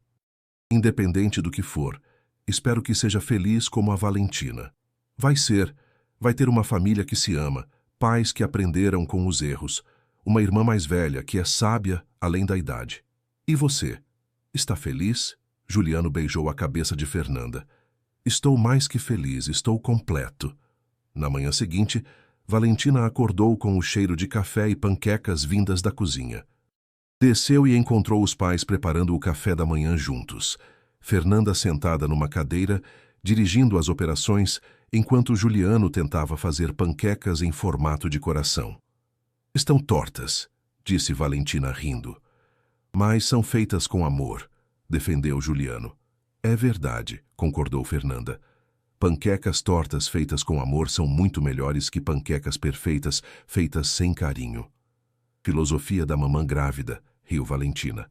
Independente do que for, espero que seja feliz como a Valentina. Vai ser. Vai ter uma família que se ama, pais que aprenderam com os erros, uma irmã mais velha que é sábia além da idade. E você? Está feliz? Juliano beijou a cabeça de Fernanda. Estou mais que feliz, estou completo. Na manhã seguinte, Valentina acordou com o cheiro de café e panquecas vindas da cozinha. Desceu e encontrou os pais preparando o café da manhã juntos. Fernanda sentada numa cadeira, dirigindo as operações, enquanto Juliano tentava fazer panquecas em formato de coração. Estão tortas, disse Valentina rindo. Mas são feitas com amor, defendeu Juliano. É verdade, concordou Fernanda. Panquecas tortas feitas com amor são muito melhores que panquecas perfeitas feitas sem carinho. Filosofia da mamã grávida, riu Valentina.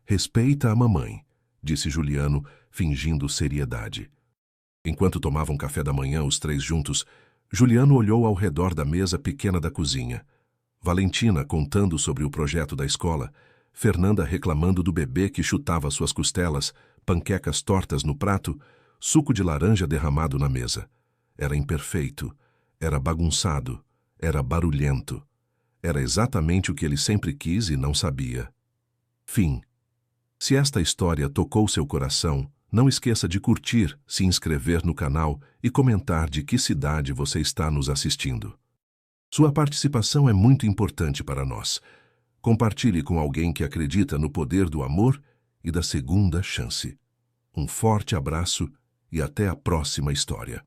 Respeita a mamãe, disse Juliano, fingindo seriedade. Enquanto tomavam café da manhã os três juntos, Juliano olhou ao redor da mesa pequena da cozinha. Valentina contando sobre o projeto da escola, Fernanda reclamando do bebê que chutava suas costelas, panquecas tortas no prato, suco de laranja derramado na mesa. Era imperfeito, era bagunçado, era barulhento. Era exatamente o que ele sempre quis e não sabia. Fim. Se esta história tocou seu coração, não esqueça de curtir, se inscrever no canal e comentar de que cidade você está nos assistindo. Sua participação é muito importante para nós. Compartilhe com alguém que acredita no poder do amor e da segunda chance. Um forte abraço e até a próxima história.